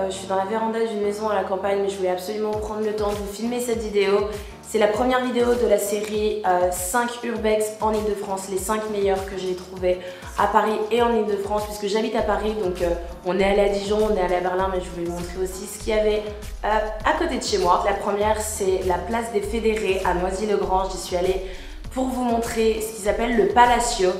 je suis dans la véranda d'une maison à la campagne, mais je voulais absolument prendre le temps de vous filmer cette vidéo. C'est la première vidéo de la série 5 urbex en Ile-de-France, les 5 meilleurs que j'ai trouvés à Paris et en Ile-de-France, puisque j'habite à Paris, donc on est allé à Dijon, on est allé à Berlin, mais je voulais vous montrer aussi ce qu'il y avait à côté de chez moi. La première, c'est la place des Fédérés à Noisy-le-Grand. J'y suis allée pour vous montrer ce qu'ils appellent le Palacio,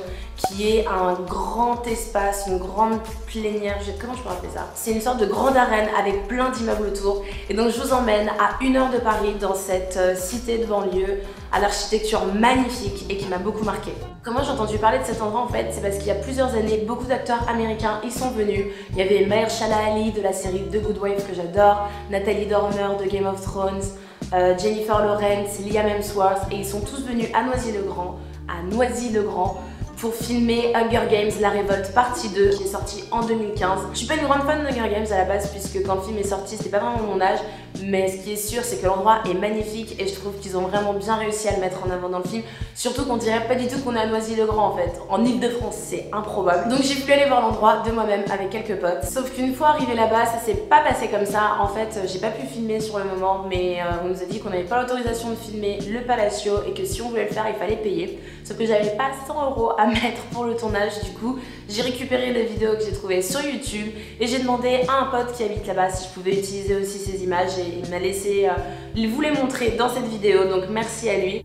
qui est un grand espace, une grande plénière, comment je peux appeler ça? C'est une sorte de grande arène avec plein d'immeubles autour. Et donc je vous emmène à 1 heure de Paris dans cette cité de banlieue à l'architecture magnifique et qui m'a beaucoup marqué. Comment j'ai entendu parler de cet endroit en fait? C'est parce qu'il y a plusieurs années, beaucoup d'acteurs américains y sont venus. Il y avait Mahershala Ali de la série The Good Wife que j'adore, Natalie Dormer de Game of Thrones, Jennifer Lawrence, Liam Hemsworth, et ils sont tous venus à Noisy-le-Grand pour filmer Hunger Games La Révolte partie 2 qui est sorti en 2015. Je suis pas une grande fan de Hunger Games à la base puisque quand le film est sorti c'était pas vraiment mon âge, mais ce qui est sûr c'est que l'endroit est magnifique et je trouve qu'ils ont vraiment bien réussi à le mettre en avant dans le film, surtout qu'on dirait pas du tout qu'on est à Noisy-le-Grand en fait. En Ile-de-France c'est improbable. Donc j'ai pu aller voir l'endroit de moi-même avec quelques potes. Sauf qu'une fois arrivé là-bas ça s'est pas passé comme ça. En fait j'ai pas pu filmer sur le moment, mais on nous a dit qu'on n'avait pas l'autorisation de filmer le Palacio et que si on voulait le faire il fallait payer. Sauf que j'avais pas 100 € à mettre pour le tournage, du coup j'ai récupéré les vidéos que j'ai trouvées sur YouTube et j'ai demandé à un pote qui habite là-bas si je pouvais utiliser aussi ces images et il m'a laissé vous les montrer dans cette vidéo, donc merci à lui.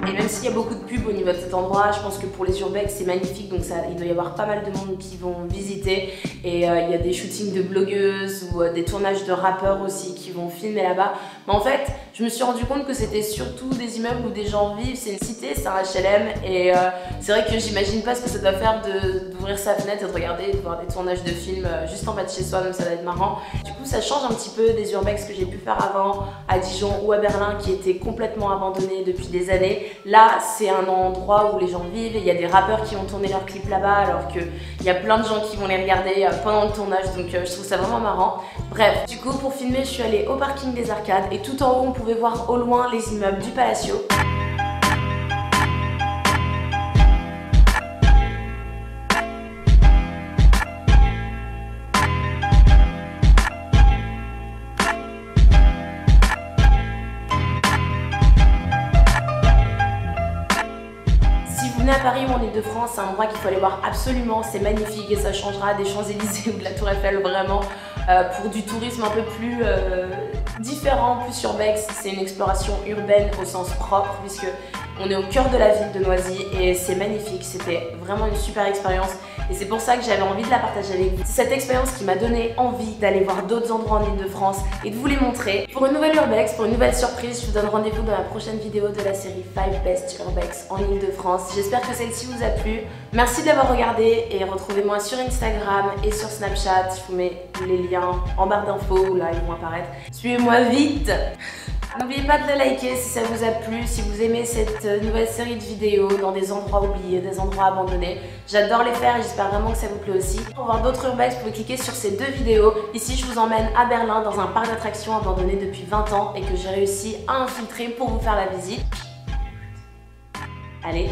Et même s'il y a beaucoup de pubs au niveau de cet endroit, je pense que pour les urbex c'est magnifique, donc il doit y avoir pas mal de monde qui vont visiter. Et il y a des shootings de blogueuses ou des tournages de rappeurs aussi qui vont filmer là-bas. Mais en fait, je me suis rendu compte que c'était surtout des immeubles où des gens vivent. C'est une cité, c'est un HLM. Et c'est vrai que j'imagine pas ce que ça doit faire d'ouvrir sa fenêtre et de regarder, de voir des tournages de films juste en bas de chez soi, donc ça va être marrant. Du coup, ça change un petit peu des urbex que j'ai pu faire avant à Dijon ou à Berlin qui étaient complètement abandonnés depuis des années. Là, c'est un endroit où les gens vivent et il y a des rappeurs qui ont tourné leurs clips là-bas alors qu'il y a plein de gens qui vont les regarder pendant le tournage, donc je trouve ça vraiment marrant. Bref, du coup pour filmer je suis allée au parking des Arcades et tout en haut on pouvait voir au loin les immeubles du Palacio. À Paris ou en Ile-de-France, c'est un endroit qu'il faut aller voir absolument, c'est magnifique et ça changera des Champs-Élysées ou de la Tour Eiffel vraiment pour du tourisme un peu plus différent, plus urbex. C'est une exploration urbaine au sens propre puisque on est au cœur de la ville de Noisy et c'est magnifique, c'était vraiment une super expérience et c'est pour ça que j'avais envie de la partager avec vous. C'est cette expérience qui m'a donné envie d'aller voir d'autres endroits en Ile-de-France et de vous les montrer. Pour une nouvelle urbex, pour une nouvelle surprise, je vous donne rendez-vous dans la prochaine vidéo de la série 5 Best Urbex en Ile-de-France. J'espère que celle-ci vous a plu. Merci d'avoir regardé et retrouvez-moi sur Instagram et sur Snapchat. Je vous mets les liens en barre d'infos ou là ils vont apparaître. Suivez-moi vite. N'oubliez pas de le liker si ça vous a plu, si vous aimez cette nouvelle série de vidéos dans des endroits oubliés, des endroits abandonnés. J'adore les faire et j'espère vraiment que ça vous plaît aussi. Pour voir d'autres urbex, vous pouvez cliquer sur ces 2 vidéos. Ici, je vous emmène à Berlin dans un parc d'attractions abandonné depuis 20 ans et que j'ai réussi à infiltrer pour vous faire la visite. Allez,